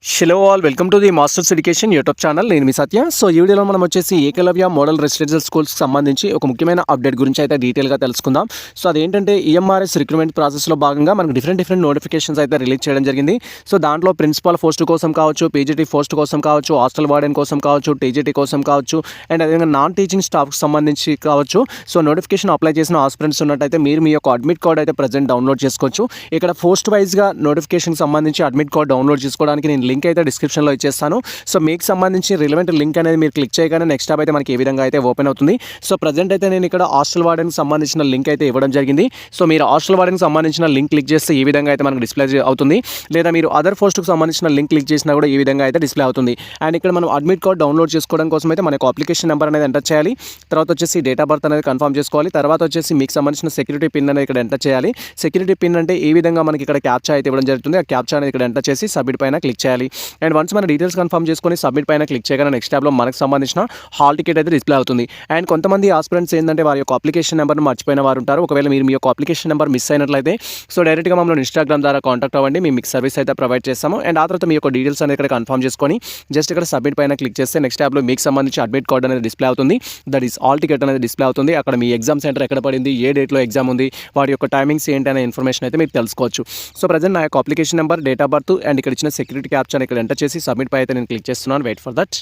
Hello all welcome to the masters education YouTube channel. నేను మీ సత్య. So ఈ వీడియోలో మనం వచ్చేసి ఏకలవ్య మోడల్ రెసిడెన్షియల్ స్కూల్స్కి సంబంధించి ఒక ముఖ్యమైన అప్డేట్ గురించి అయితే డీటెయిల్గా తెలుసుకుందాం. సో అదేంటంటే ఈఎంఆర్ఎస్ రిక్రూట్మెంట్ ప్రాసెస్లో భాగంగా మనకు డిఫరెంట్ నోటిఫికేషన్స్ అయితే రిలీజ్ చేయడం జరిగింది. సో దాంట్లో ప్రిన్సిపల్ పోస్ట్ కోసం కావచ్చు, పీజీటీ పోస్ట్ కోసం కావచ్చు, హాస్టల్ వార్డెన్ కోసం కావచ్చు, టీజీటీ కోసం కావచ్చు, అండ్ అదేవిధంగా నాన్ టీచింగ్ స్టాఫ్కి సంబంధించి కావచ్చు. సో నోటిఫికేషన్ అప్లై చేసిన ఆస్పిరెంట్స్ ఉన్నట్టయితే మీరు మీ యొక్క అడ్మిట్ కార్డ్ అయితే ప్రజెంట్ డౌన్లోడ్ చేసుకోవచ్చు. ఇక్కడ పోస్ట్ వైజ్గా నోటిఫికేషన్కి సంబంధించి అడ్మిట్ కార్డ్ డౌన్లోడ్ చేసుకోవడానికి నేను లింక్ అయితే డిస్క్రిప్షన్లో ఇచ్చేస్తాను. సో మీకు సంబంధించి రిలవెంట్ లింక్ అనేది మీరు క్లిక్ చేయగానే నెక్స్ట్ టాబ్ అయితే మనకి ఏ విధంగా అయితే ఓపెన్ అవుతుంది. సో ప్రజెంట్ అయితే నేను ఇక్కడ హాస్టల్ వార్డెన్కి సంబంధించిన లింక్ అయితే ఇవ్వడం జరిగింది. సో మీరు హాస్టల్ వార్డెన్కి సంబంధించిన లింక్ క్లిక్ చేస్తే ఈ విధంగా అయితే మనకు డిస్ప్లే అవుతుంది. లేదా మీరు అదర్ పోస్ట్కి సంబంధించిన లింక్ క్లిక్ చేసినా కూడా ఈ విధంగా అయితే డిస్ప్లే అవుతుంది. అండ్ ఇక్కడ మనం అడ్మిట్ కార్డ్ డౌన్లోడ్ చేసుకోవడం కోసం అయితే మనకు అప్లికేషన్ నెంబర్ అనేది ఎంటర్ చేయాలి. తర్వాత వచ్చేసి డేట్ ఆఫ్ బర్త్ అనేది కన్ఫర్మ్ చేసుకోవాలి. తర్వాత వచ్చేసి మీకు సంబంధించిన సెక్యూరిటీ పిన్ అనేది ఇక్కడ ఎంటర్ చేయాలి. సెక్యూరిటీ పిన్ అంటే ఈ విధంగా మనకి ఇక్కడ క్యాప్చా అయితే ఇవ్వడం జరుగుతుంది. ఆ క్యాప్చా అనేది ఇక్కడ ఎంటర్ చేసి సబ్మిట్ పైన క్లిక్ చేయాలి. అండ్ వన్స్ మన డీటెయిల్స్ కన్ఫర్మ్ చేసుకొని సబ్మిట్ పైన క్లిక్ చేయగానే నెక్స్ట్ ట్యాబ్లో మనకు సంబంధించిన హాల్ టికెట్ అయితే డిస్ప్లే అవుతుంది. అండ్ కొంతమంది ఆస్పిరెంట్స్ ఏంటంటే వారి యొక్క అప్లికేషన్ నెంబర్ను మర్చిపోయిన వారు ఉంటారు. ఒకవేళ మీరు మీ యొక్క అప్లికేషన్ నెంబర్ మిస్ అయినట్లయితే సో డైరెక్ట్గా మమ్మల్ని ఇన్స్టాగ్రామ్ ద్వారా కాంటాక్ట్ అవ్వండి. మేము మీకు సర్వీస్ అయితే ప్రొవైడ్ చేస్తాము. అండ్ ఆ తర్వాత మీ యొక్క డీటెయిల్స్ అనేది ఇక్కడ కన్ఫర్మ్ చేసుకొని జస్ట్ ఇక్కడ సబ్మిట్ పైన క్లిక్ చేస్తే నెక్స్ట్ ట్యాబ్లో మీకు సంబంధించి అడ్మిట్ కార్డ్ అనేది డిస్ప్లే అవుతుంది. దట్ ఈస్ హాల్ టికెట్ అనేది డిస్ప్లే అవుతుంది. అక్కడ మీ ఎగ్జామ్ సెంటర్ ఎక్కడ పడింది, ఏ డేట్లో ఎగ్జామ్ ఉంది, వాటి యొక్క టైమింగ్స్ ఏంటి అనే ఇన్ఫర్మేషన్ అయితే మీరు తెలుసుకోవచ్చు. సో ప్రజెంట్ నా యొక్క application number, date of birth and ఇక్కడ ఇచ్చిన సెక్యూరిటీ క్యాప్చర్ ఇక్కడ ఎంటర్ చేసి సబ్మిట్ పై అయితే నేను క్లిక్ చేస్తున్నాను. Wait for that.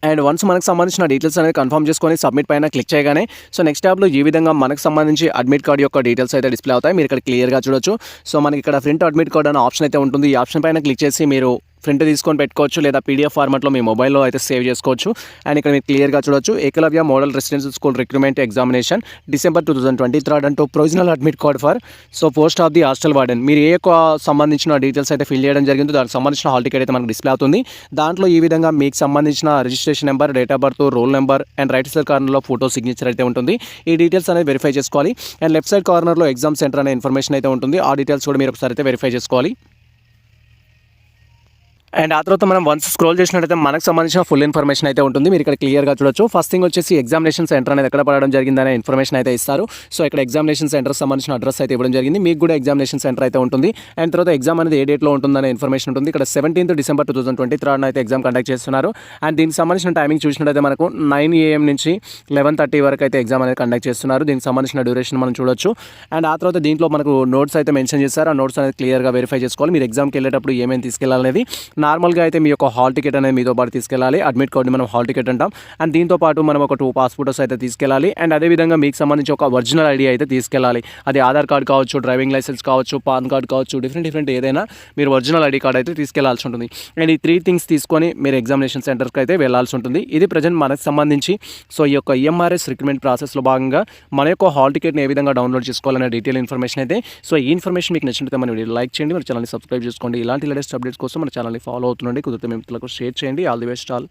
And once మనకు సంబంధించిన డీటెయిల్స్ అనేది కన్ఫర్మ్ చేసుకొని సబ్మిట్ పైన క్లిక్ చేయగానే సో నెక్స్ట్ ట్యాబ్లో ఈ విధంగా మనకు సంబంధించి అడ్మిట్ కార్డ్ యొక్క డీటెయిల్స్ అయితే డిస్ప్లే అవుతాయి. మీరు ఇక్కడ క్లియర్గా చూడొచ్చు. సో మనకి ఇక్కడ ప్రింట్ అడ్మిట్ కార్డ్ అనే ఆప్షన్ అయితే ఉంటుంది. ఈ ఆప్షన్ పైన క్లిక్ చేసి మీరు ప్రింట్ తీసుకొని పెట్టుకోవచ్చు, లేదా పీడిఎఫ్ ఫార్మాట్లో మీ మొబైల్లో అయితే సేవ్ చేసుకోవచ్చు. అండ్ ఇక్కడ మీరు క్లియర్గా చూడొచ్చు. Eklavya model residential school recruitment examination December 2023 అంటూ provisional admit card for so post of the hostel warden. మీరు ఏ యొక్క సంబంధించిన డీటెయిల్స్ అయితే ఫిల్ చేయడం జరిగిందో దానికి సంబంధించిన హాల్ టికెట్ అయితే మనకు డిస్ప్లే అవుతుంది. దాంట్లో ఈ విధంగా మీకు సంబంధించిన registration number, date of birth, roll number and right side కార్నర్లో ఫోటో సిగ్నేచర్ అయితే ఉంటుంది. ఈ డీటెయిల్స్ అనేది వెరిఫై చేసుకోవాలి. అండ్ లెఫ్ట్ సైడ్ కార్నర్లో ఎగ్జామ్ సెంటర్ అనే ఇన్ఫర్మేషన్ అయితే ఉంటుంది. ఆ డీటెయిల్స్ కూడా మీరు ఒకసారి అయితే వెరిఫై చేసుకోవాలి. అండ్ ఆ తర్వాత మనం వన్స్ స్క్రోల్ చేసినట్టయితే మనకు సంబంధించిన ఫుల్ ఇన్ఫర్మేషన్ అయితే ఉంటుంది. మీరు ఇక్కడ క్లియర్గా చూడొచ్చు. ఫస్ట్ థింగ్ వచ్చేసి ఎగ్జామినేషన్ సెంటర్ అనేది ఎక్కడ పడడం జరిగిందనే ఇన్ఫర్మేషన్ అయితే ఇస్తారు. సో ఇక్కడ ఎగ్జామినేషన్ సెంటర్కి సంబంధించిన అడ్రస్ అయితే ఇవ్వడం జరిగింది. మీకు కూడా ఎగ్జామినేషన్ సెంటర్ అయితే ఉంటుంది. అండ్ తర్వాత ఎగ్జామ్ అనేది ఏ డేట్లో ఉంటుందనే ఇన్ఫర్మేషన్ ఉంటుంది. ఇక్కడ 17th December 2023 అయితే ఎగ్జామ్ కండక్ట్ చేస్తున్నారు. అండ్ దీనికి సంబంధించిన టైమింగ్ చూసినట్టయితే మనకు 9 AM నుంచి 11:30 వరకు అయితే ఎగ్జామ్ అనేది కండక్ట్ చేస్తున్నారు. దీనికి సంబంధించిన డ్యూరేషన్ మనం చూడొచ్చు. అండ్ ఆ తర్వాత దీంట్లో మనకు నోట్స్ అయితే మెన్షన్ చేస్తారు. ఆ నోట్స్ అనేది క్లియర్గా వెరిఫై చేసుకోవాలి. మీరు ఎగ్జామ్కి వెళ్ళేటప్పుడు ఏమేమి తీసుకెళ్లాలనేది. నార్మల్గా అయితే మీ యొక్క హాల్ టికెట్ అనేది మీతో పాటు తీసుకెళ్ళాలి. అడ్మిట్ కార్డ్ని మనం హాల్ టికెట్ అంటాం. అండ్ దీంతో పాటు మనం ఒక 2 పాస్పోర్ట్స్ అయితే తీసుకెళ్ళాలి. అండ్ అదేవిధంగా మీకు సంబంధించి ఒక ఒరిజినల్ ఐడి అయితే తీసుకెళ్ళాలి. అది ఆధార్ కార్డ్ కావచ్చు, డ్రైవింగ్ లైసెన్స్ కావచ్చు, పాన్ కార్డ్ కావచ్చు, డిఫరెంట్ ఏదైనా మీరు ఒరిజినల్ ఐడి కార్డ్ అయితే తీసుకెళ్లాల్సి ఉంటుంది. అండ్ ఈ 3 థింగ్స్ తీసుకొని మీరు ఎగ్జామినేషన్ సెంటర్కి అయితే వెళ్లాల్సి ఉంటుంది. ఇది ప్రజెంట్ మనకు సంబంధించి సో ఈ యొక్క ఈఎంఆర్ఎస్ రిక్రూట్మెంట్ ప్రాసెస్లో భాగంగా మన యొక్క హాల్ టికెట్ని ఏ విధంగా డౌన్లోడ్ చేసుకోవాలనే డీటెయిల్ ఇన్ఫర్మేషన్ అయితే. సో ఈ ఇన్ఫర్మేషన్ మీకు నచ్చినట్లయితే మన వీడియో లైక్ చేయండి, మన ఛానల్ని సబ్స్క్రైబ్ చేసుకోండి. ఇలాంటి లేటెస్ట్ అప్డేట్స్ కోసం మన ఛానల్ని ఫాలో అవుతుండండి. కుదిరితే మిత్రులకు షేర్ చేయండి. All the best all.